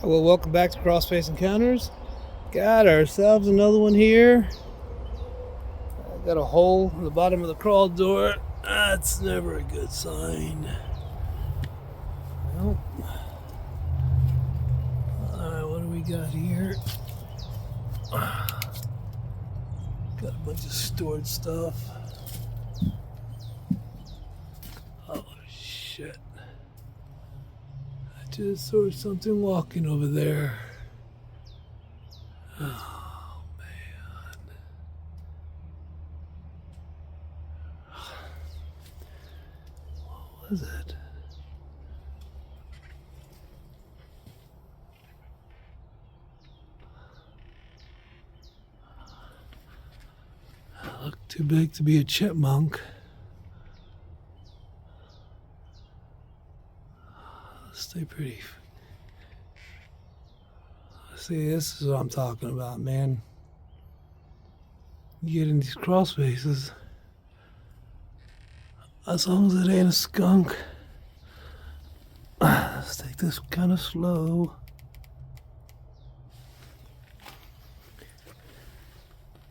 Well, welcome back to Cross Space Encounters. Got ourselves another one here. Got a hole in the bottom of the crawl door. That's never a good sign. Well, alright, what do we got here? Got a bunch of stored stuff. Oh shit. I just saw something walking over there. Oh man. What was it? Looked too big to be a chipmunk. Stay pretty. See, this is what I'm talking about, man. You get in these crawl spaces, as long as it ain't a skunk. Let's take this kind of slow.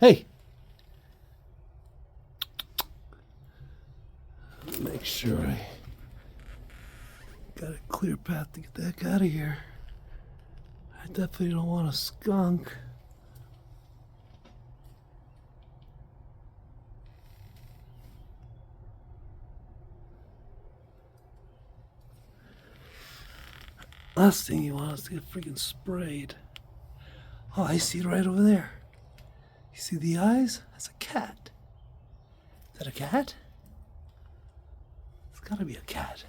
Hey! Make sure I got a clear path to get the heck out of here. I definitely don't want a skunk. Last thing you want is to get freaking sprayed. Oh, I see it right over there. You see the eyes? That's a cat. Is that a cat? It's gotta be a cat.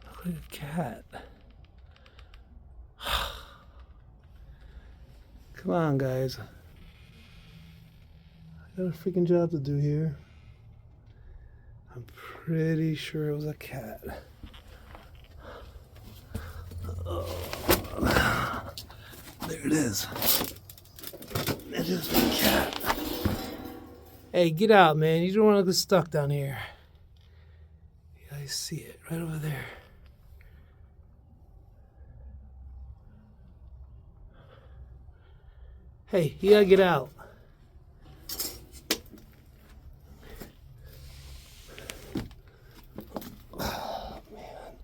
Look like a cat. Come on, guys. I got a freaking job to do here. I'm pretty sure it was a cat. Oh, there it is. It is a cat. Hey, get out, man. You don't want to get stuck down here. Yeah, I see it right over there. Hey, you gotta get out. Oh, man.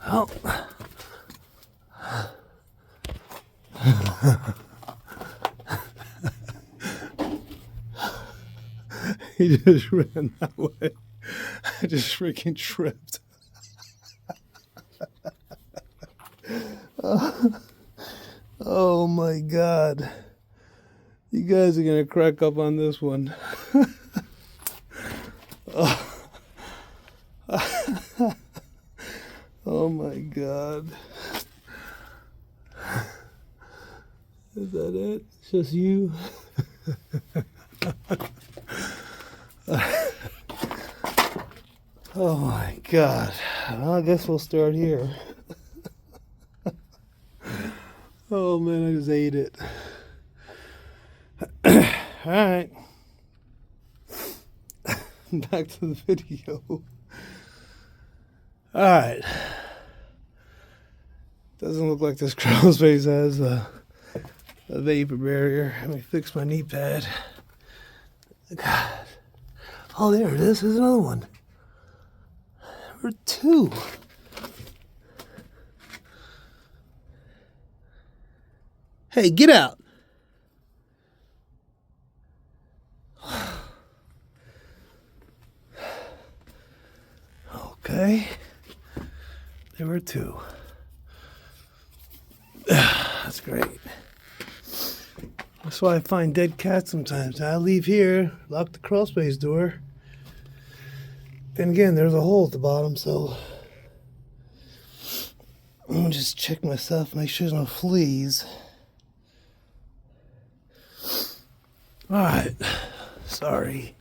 Oh. He just ran that way. I just freaking tripped. Oh my god. You guys are gonna crack up on this one. Oh my god. Is that it? It's just you? Oh my god. Well, I guess we'll start here. Oh man, I just ate it. Alright. Back to the video. Alright. Doesn't look like this crawl space has a vapor barrier. Let me fix my knee pad. God. Oh, there it is. There's another one. Number 2. Hey, get out. Okay. There were 2. That's great. That's why I find dead cats sometimes. I leave here, lock the crawl space door. Then again, there's a hole at the bottom, so I'm gonna just check myself, make sure there's no fleas. Alright. Sorry.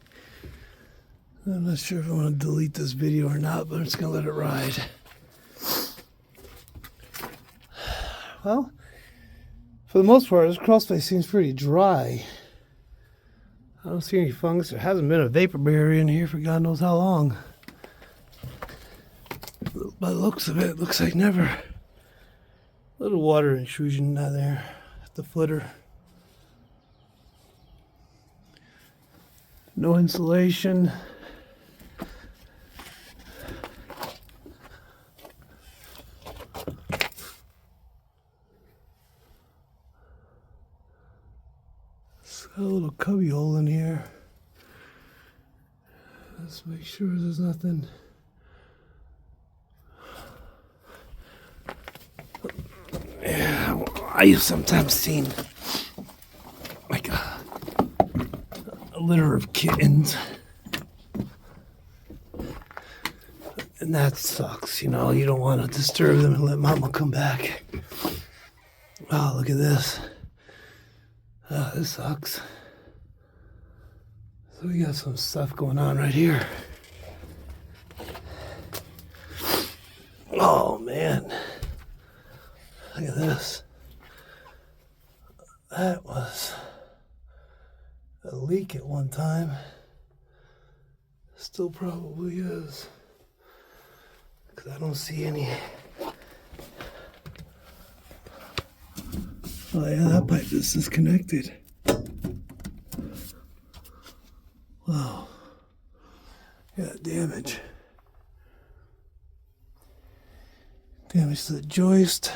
I'm not sure if I want to delete this video or not, but I'm just going to let it ride. Well, for the most part, this crawl space seems pretty dry. I don't see any fungus. There hasn't been a vapor barrier in here for God knows how long. By the looks of it, it looks like never. A little water intrusion down there at the footer. No insulation. Got a little cubby hole in here. Let's make sure there's nothing. Yeah, I've sometimes seen like a litter of kittens. And that sucks, you know, you don't want to disturb them and let mama come back. Oh, look at this. Oh, this sucks. So we got some stuff going on right here. Oh, man. Look at this. That was a leak at one time. Still probably is. Because I don't see any. Oh yeah, that pipe is disconnected. Wow. Yeah, damage. Damage to the joist,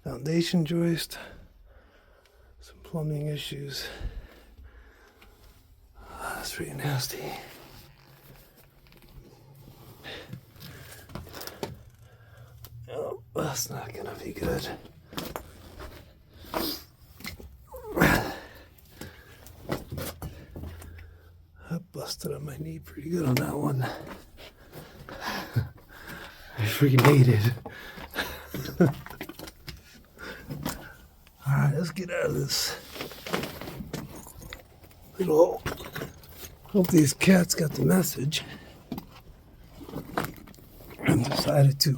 foundation joist, some plumbing issues. Oh, that's pretty nasty. Oh, that's not gonna be good. I busted on my knee pretty good on that one. I freaking hate it. Alright, let's get out of this little hole. Hope these cats got the message and decided to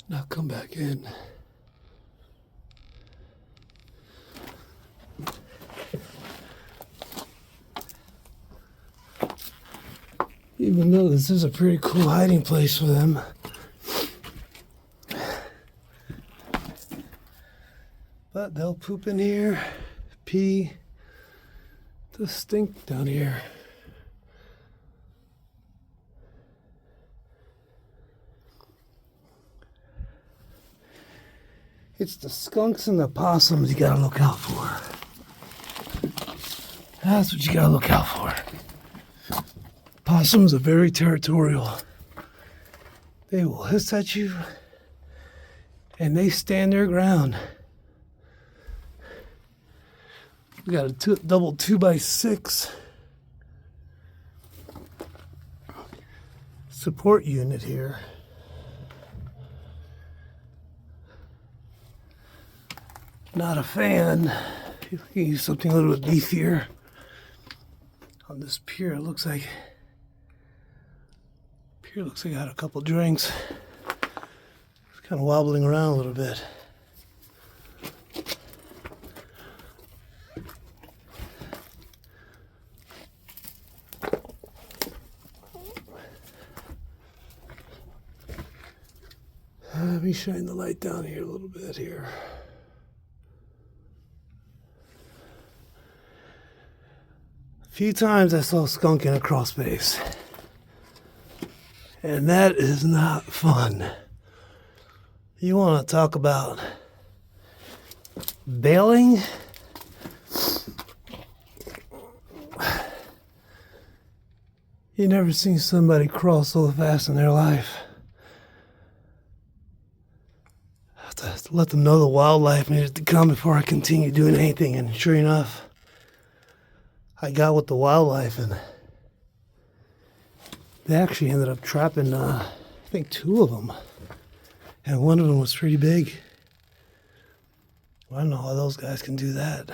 not come back in. Even though this is a pretty cool hiding place for them. But they'll poop in here, pee, just stink down here. It's the skunks and the possums you gotta look out for. That's what you gotta look out for. Possums are very territorial. They will hiss at you and they stand their ground. We got a double 2x6 support unit here. Not a fan. You can use something a little bit beefier. On this pier, it looks like I got a couple drinks. It's kind of wobbling around a little bit. Let me shine the light down here a little bit here. A few times I saw a skunk in a crawl space. And that is not fun. You want to talk about bailing? You never seen somebody crawl so fast in their life. I have to let them know the wildlife needed to come before I continue doing anything. And sure enough, I got with the wildlife and they actually ended up trapping, I think 2 of them. And one of them was pretty big. I don't know how those guys can do that.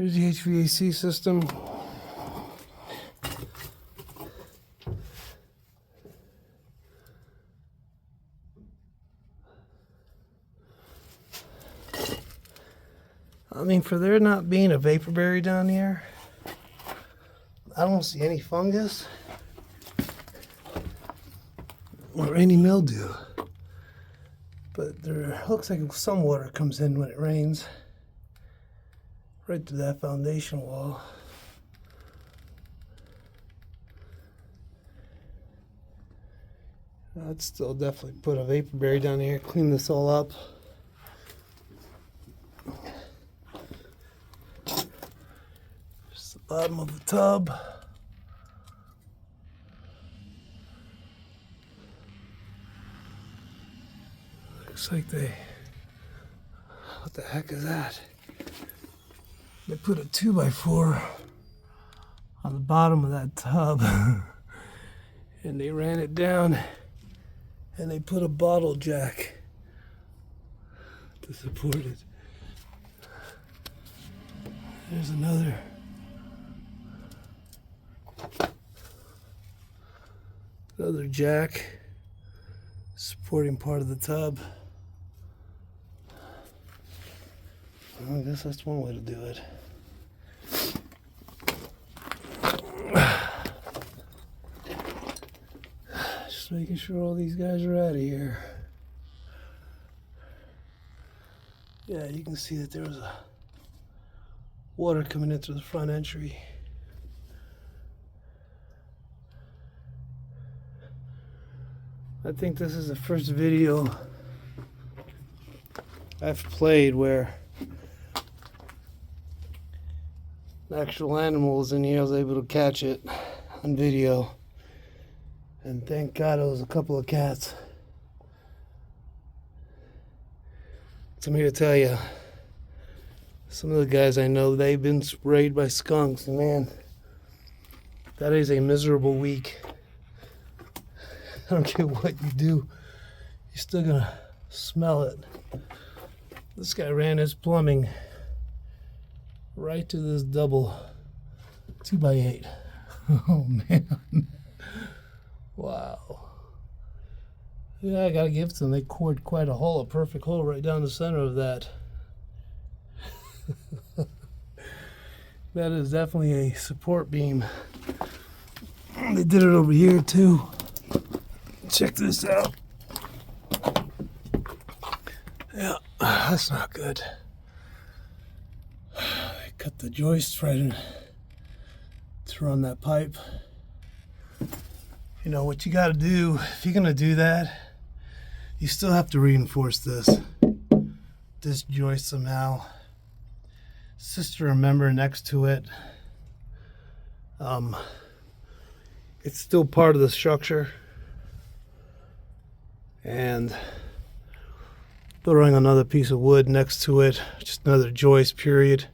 Here's the HVAC system. I mean, for there not being a vaporberry down here, I don't see any fungus or any mildew. But there looks like some water comes in when it rains, right to that foundation wall. I'd still definitely put a vaporberry down here, clean this all up. Just the bottom of the tub. Looks like what the heck is that? They put a 2x4 on the bottom of that tub and they ran it down and they put a bottle jack to support it. There's another jack supporting part of the tub. Well, I guess that's one way to do it. Just making sure all these guys are out of here. Yeah, you can see that there was a water coming in through the front entry. I think this is the first video I've played where an actual animal was in here. I was able to catch it on video. And thank God it was a couple of cats. So I'm here to tell you, some of the guys I know, they've been sprayed by skunks. And man, that is a miserable week. I don't care what you do, you're still gonna smell it. This guy ran his plumbing right to this double 2x8. Oh man. Wow. Yeah, I gotta give them. They cored quite a hole, a perfect hole right down the center of that. That is definitely a support beam. They did it over here too. Check this out. Yeah, that's not good. They cut the joists right in to run that pipe. You know what you got to do if you're gonna do that, you still have to reinforce this joist somehow. It's just to remember next to it. It's still part of the structure, and throwing another piece of wood next to it, just another joist period,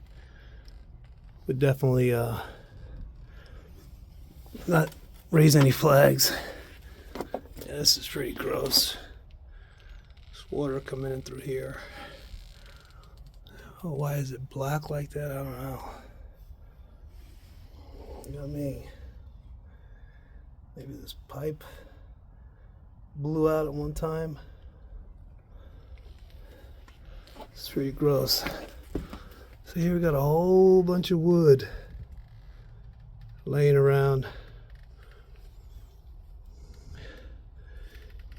would definitely not raise any flags. Yeah, this is pretty gross. There's water coming in through here. Oh, why is it black like that? I don't know. You know what I mean? Maybe this pipe blew out at one time. It's pretty gross. So here we got a whole bunch of wood laying around.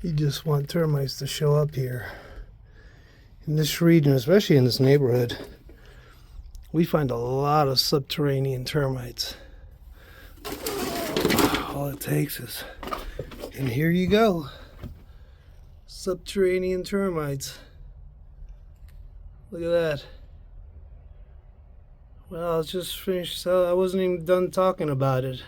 You just want termites to show up here. In this region, especially in this neighborhood, we find a lot of subterranean termites. All it takes is, and here you go, subterranean termites. Look at that. Well, I was just finished, so I wasn't even done talking about it.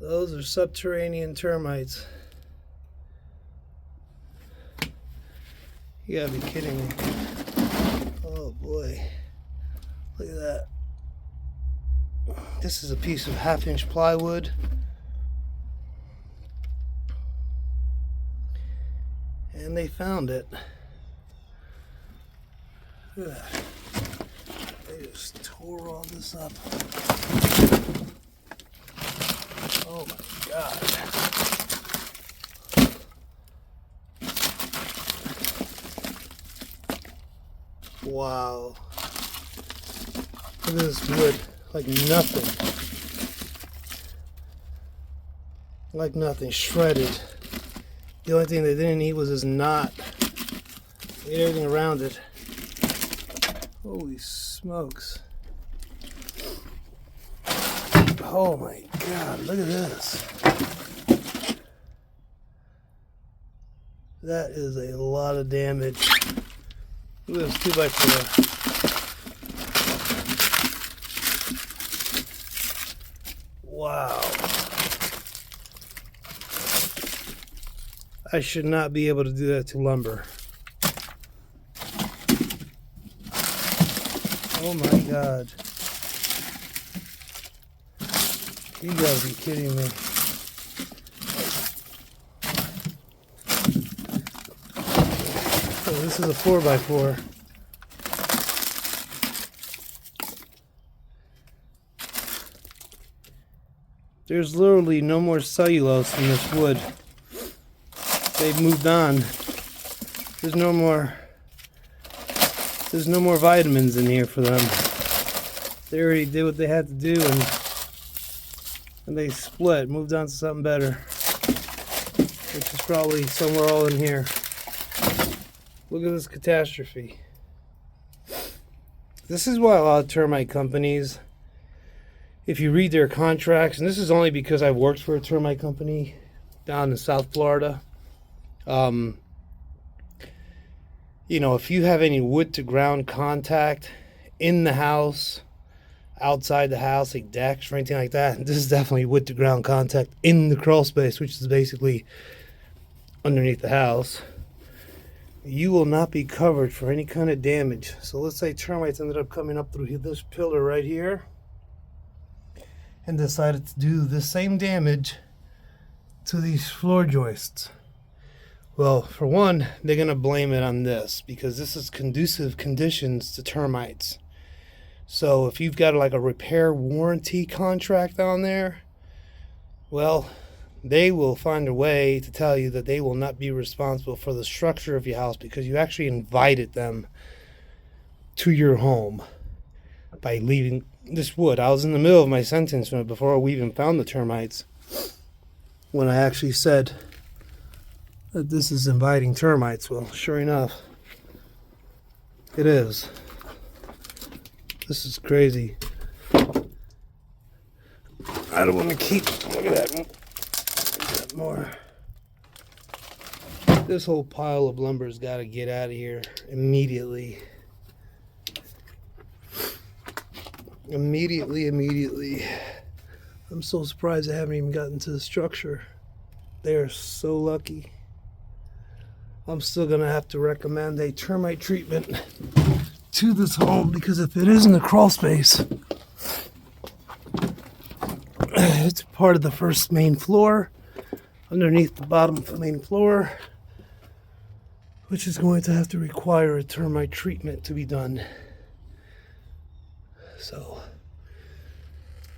Those are subterranean termites. You gotta be kidding me. Oh boy. Look at that. This is a piece of 1/2-inch plywood. And they found it. Look at that. They just tore all this up. Oh my God. Wow. Look at this wood. Like nothing. Like nothing. Shredded. The only thing they didn't eat was this knot. They ate everything around it. Holy smokes. Oh my God, look at this. That is a lot of damage. Look at this 2x4. Wow. I should not be able to do that to lumber. Oh my God. You gotta be kidding me. Oh, this is a 4x4. There's literally no more cellulose in this wood. They've moved on. There's no more vitamins in here for them. They already did what they had to do, and they split, moved on to something better, which is probably somewhere all in here. Look at this catastrophe. This is why a lot of termite companies, if you read their contracts, and this is only because I've worked for a termite company down in South Florida, you know, if you have any wood to ground contact in the house, outside the house, like decks or anything like that, this is definitely wood to ground contact in the crawl space, which is basically underneath the house, you will not be covered for any kind of damage. So let's say termites ended up coming up through this pillar right here and decided to do the same damage to these floor joists. Well, for one, they're going to blame it on this because this is conducive conditions to termites. So if you've got like a repair warranty contract on there, well, they will find a way to tell you that they will not be responsible for the structure of your house because you actually invited them to your home by leaving this wood. I was in the middle of my sentence before we even found the termites when I actually said that this is inviting termites. Well, sure enough, it is. This is crazy. I don't want to keep. Look at that. Got more. This whole pile of lumber's got to get out of here immediately. Immediately. I'm so surprised I haven't even gotten to the structure. They are so lucky. I'm still going to have to recommend a termite treatment to this home because if it isn't a crawl space, it's part of the first main floor, underneath the bottom main floor, which is going to have to require a termite treatment to be done. So,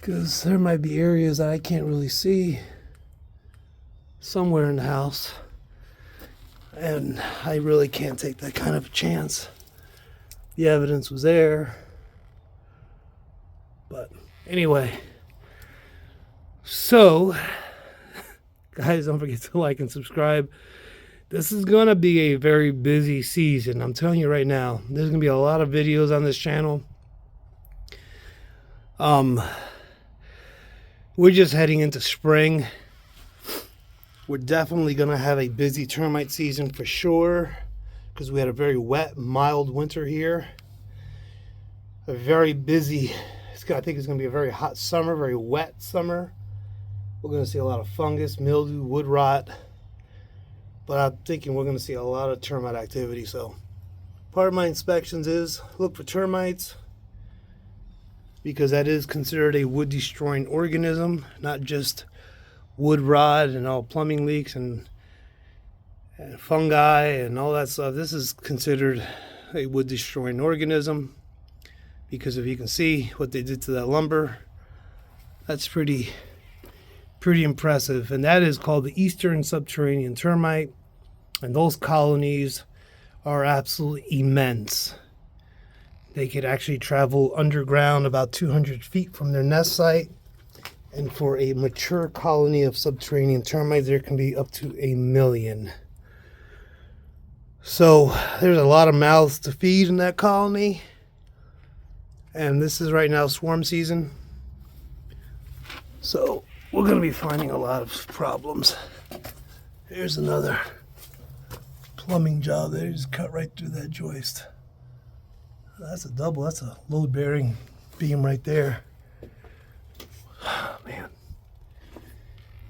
because there might be areas that I can't really see somewhere in the house, and I really can't take that kind of a chance. The evidence was there, but anyway, so guys, don't forget to like and subscribe. This is gonna be a very busy season. I'm telling you right now, there's gonna be a lot of videos on this channel. We're just heading into spring. We're definitely gonna have a busy termite season for sure, because we had a very wet, mild winter here. A very busy, I think it's going to be a very hot summer, very wet summer. We're going to see a lot of fungus, mildew, wood rot. But I'm thinking we're going to see a lot of termite activity. So part of my inspections is look for termites, because that is considered a wood destroying organism, not just wood rot and all plumbing leaks and fungi and all that stuff. This is considered a wood destroying organism, because if you can see what they did to that lumber, that's pretty impressive. And that is called the Eastern Subterranean termite, and those colonies are absolutely immense. They could actually travel underground about 200 feet from their nest site. And for a mature colony of subterranean termites, there can be up to 1 million. So there's a lot of mouths to feed in that colony. And this is right now swarm season. So we're going to be finding a lot of problems. Here's another plumbing job there. Just cut right through that joist. That's a double. That's a load bearing beam right there. Oh, man.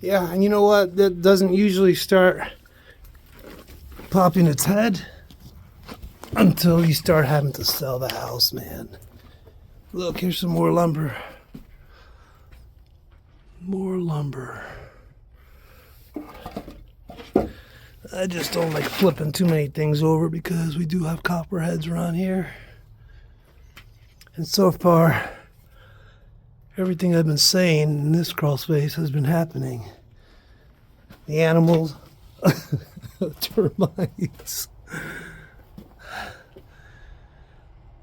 Yeah, and you know what? That doesn't usually start popping its head until you start having to sell the house, man. Look, here's some more lumber. More lumber. I just don't like flipping too many things over because we do have copperheads around here. And so far, everything I've been saying in this crawl space has been happening. The animals, termites.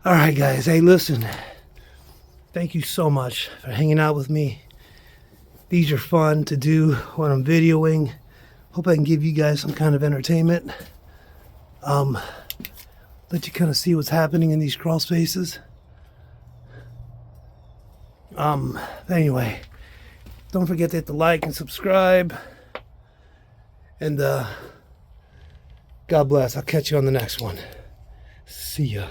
All right, guys. Hey, listen. Thank you so much for hanging out with me. These are fun to do when I'm videoing. Hope I can give you guys some kind of entertainment. Let you kind of see what's happening in these crawl spaces. Anyway, don't forget to hit the like and subscribe. And God bless. I'll catch you on the next one. See ya.